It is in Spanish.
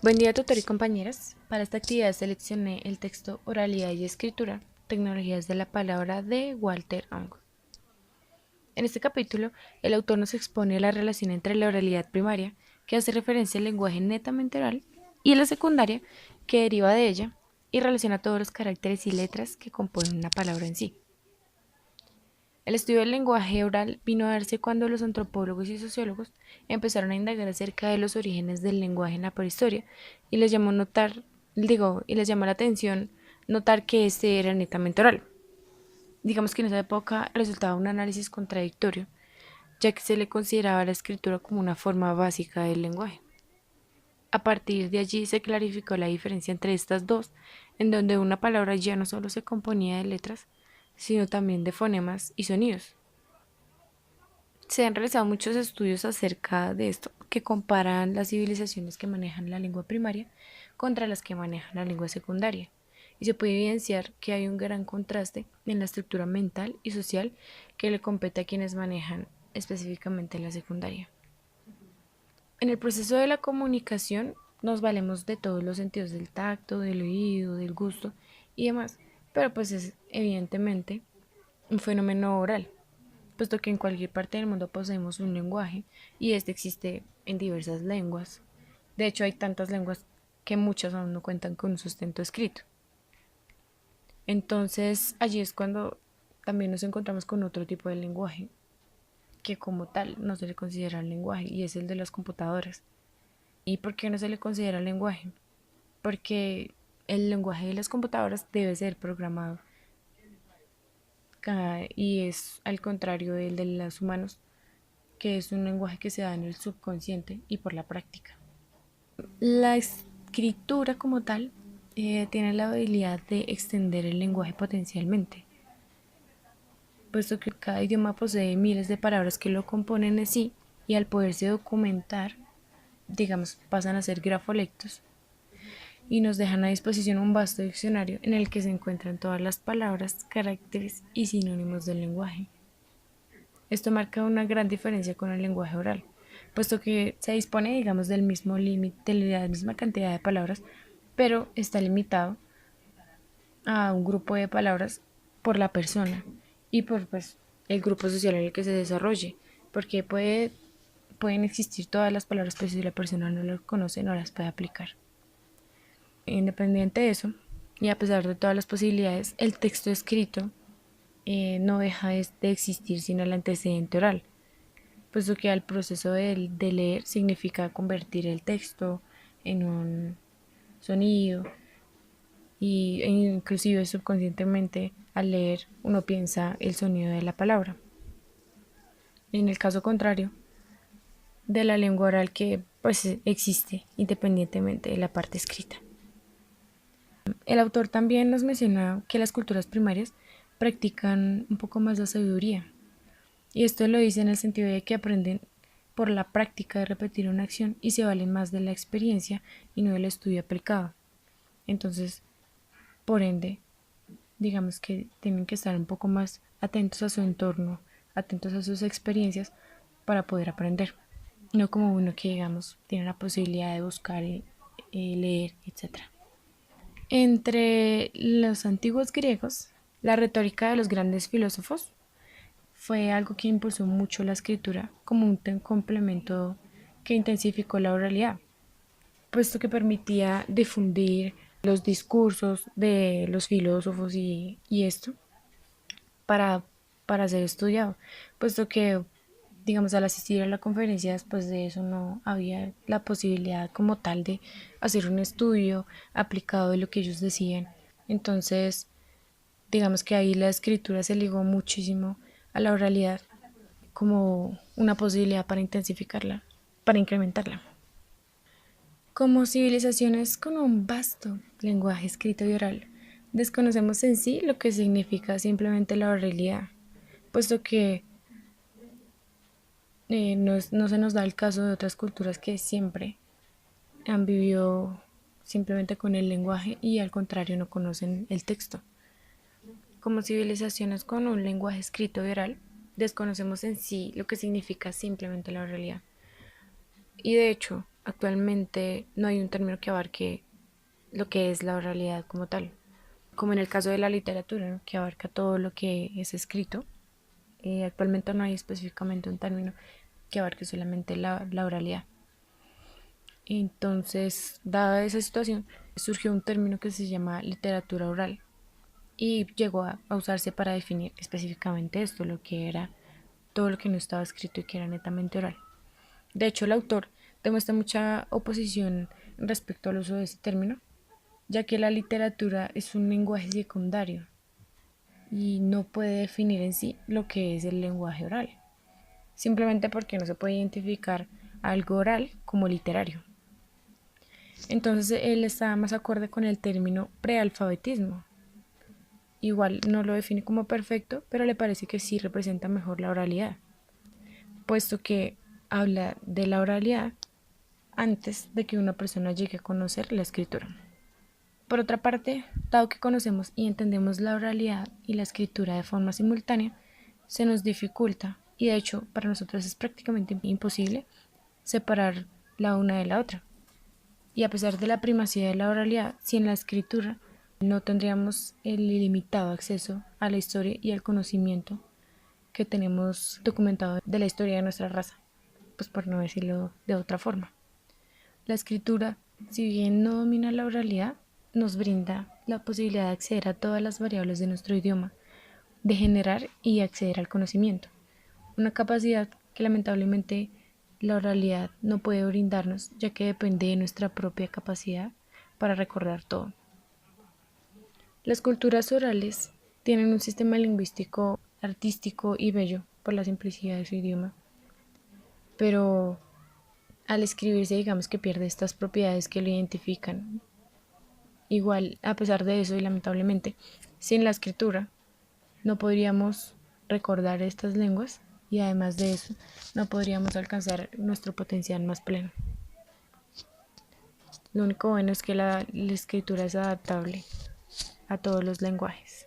Buen día, tutor y compañeras. Para esta actividad seleccioné el texto Oralidad y Escritura, Tecnologías de la Palabra de Walter Ong. En este capítulo, el autor nos expone la relación entre la oralidad primaria, que hace referencia al lenguaje netamente oral, y la secundaria, que deriva de ella, y relaciona todos los caracteres y letras que componen una palabra en sí. El estudio del lenguaje oral vino a darse cuando los antropólogos y sociólogos empezaron a indagar acerca de los orígenes del lenguaje en la prehistoria y les llamó la atención notar que este era netamente oral. Digamos que en esa época resultaba un análisis contradictorio, ya que se le consideraba la escritura como una forma básica del lenguaje. A partir de allí se clarificó la diferencia entre estas dos, en donde una palabra ya no solo se componía de letras, sino también de fonemas y sonidos. Se han realizado muchos estudios acerca de esto que comparan las civilizaciones que manejan la lengua primaria contra las que manejan la lengua secundaria. Y se puede evidenciar que hay un gran contraste en la estructura mental y social que le compete a quienes manejan específicamente la secundaria. En el proceso de la comunicación nos valemos de todos los sentidos del tacto, del oído, del gusto y demás, pero pues es evidentemente un fenómeno oral, puesto que en cualquier parte del mundo poseemos un lenguaje y este existe en diversas lenguas. De hecho, hay tantas lenguas que muchas aún no cuentan con un sustento escrito. Entonces, allí es cuando también nos encontramos con otro tipo de lenguaje que como tal no se le considera lenguaje y es el de las computadoras. ¿Y por qué no se le considera lenguaje? Porque el lenguaje de las computadoras debe ser programado y es al contrario del de los humanos, que es un lenguaje que se da en el subconsciente y por la práctica. La escritura como tal tiene la habilidad de extender el lenguaje potencialmente, puesto que cada idioma posee miles de palabras que lo componen en sí y al poderse documentar, digamos, pasan a ser grafolectos y nos dejan a disposición un vasto diccionario en el que se encuentran todas las palabras, caracteres y sinónimos del lenguaje. Esto marca una gran diferencia con el lenguaje oral, puesto que se dispone, digamos, del mismo límite, de la misma cantidad de palabras, pero está limitado a un grupo de palabras por la persona y por pues, el grupo social en el que se desarrolle, porque pueden existir todas las palabras, pero si la persona no las conoce, no las puede aplicar. Independiente de eso, y a pesar de todas las posibilidades, el texto escrito no deja de existir sin el antecedente oral, puesto que el proceso de leer significa convertir el texto en un sonido e inclusive subconscientemente al leer uno piensa el sonido de la palabra. En el caso contrario de la lengua oral que pues existe independientemente de la parte escrita. El autor también nos menciona que las culturas primarias practican un poco más la sabiduría, y esto lo dice en el sentido de que aprenden por la práctica de repetir una acción y se valen más de la experiencia y no del estudio aplicado. Entonces, por ende, digamos que tienen que estar un poco más atentos a su entorno, atentos a sus experiencias para poder aprender. No como uno que, digamos, tiene la posibilidad de buscar, leer, etc. Entre los antiguos griegos, la retórica de los grandes filósofos fue algo que impulsó mucho la escritura como un complemento que intensificó la oralidad, puesto que permitía difundir los discursos de los filósofos y esto para, para ser estudiado, puesto que, digamos, al asistir a la conferencia después de eso no había la posibilidad como tal de hacer un estudio aplicado de lo que ellos decían. Entonces, digamos que ahí la escritura se ligó muchísimo a la oralidad como una posibilidad para intensificarla, para incrementarla. Como civilizaciones con un vasto lenguaje escrito y oral, desconocemos en sí lo que significa simplemente la oralidad, puesto que no se nos da el caso de otras culturas que siempre han vivido simplemente con el lenguaje y al contrario no conocen el texto. Como civilizaciones con un lenguaje escrito y oral, desconocemos en sí lo que significa simplemente la oralidad. Y de hecho, Actualmente no hay un término que abarque lo que es la oralidad como tal, como en el caso de la literatura, ¿no?, que abarca todo lo que es escrito. Actualmente no hay específicamente un término que abarque solamente la oralidad. Entonces, dada esa situación, surgió un término que se llama literatura oral y llegó a usarse para definir específicamente esto, lo que era todo lo que no estaba escrito y que era netamente oral. De hecho, el autor demuestra mucha oposición respecto al uso de ese término, ya que la literatura es un lenguaje secundario y no puede definir en sí lo que es el lenguaje oral, simplemente porque no se puede identificar algo oral como literario. Entonces él está más acorde con el término prealfabetismo. Igual no lo define como perfecto, pero le parece que sí representa mejor la oralidad, puesto que habla de la oralidad antes de que una persona llegue a conocer la escritura. Por otra parte, dado que conocemos y entendemos la oralidad y la escritura de forma simultánea, se nos dificulta, y de hecho para nosotros es prácticamente imposible, separar la una de la otra. Y a pesar de la primacía de la oralidad, sin la escritura no tendríamos el ilimitado acceso a la historia y al conocimiento que tenemos documentado de la historia de nuestra raza, pues por no decirlo de otra forma. La escritura, si bien no domina la oralidad, nos brinda la posibilidad de acceder a todas las variables de nuestro idioma, de generar y acceder al conocimiento, una capacidad que lamentablemente la oralidad no puede brindarnos, ya que depende de nuestra propia capacidad para recordar todo. Las culturas orales tienen un sistema lingüístico artístico y bello por la simplicidad de su idioma, pero al escribirse digamos que pierde estas propiedades que lo identifican. Igual, a pesar de eso y lamentablemente, sin la escritura no podríamos recordar estas lenguas y además de eso no podríamos alcanzar nuestro potencial más pleno. Lo único bueno es que la escritura es adaptable a todos los lenguajes.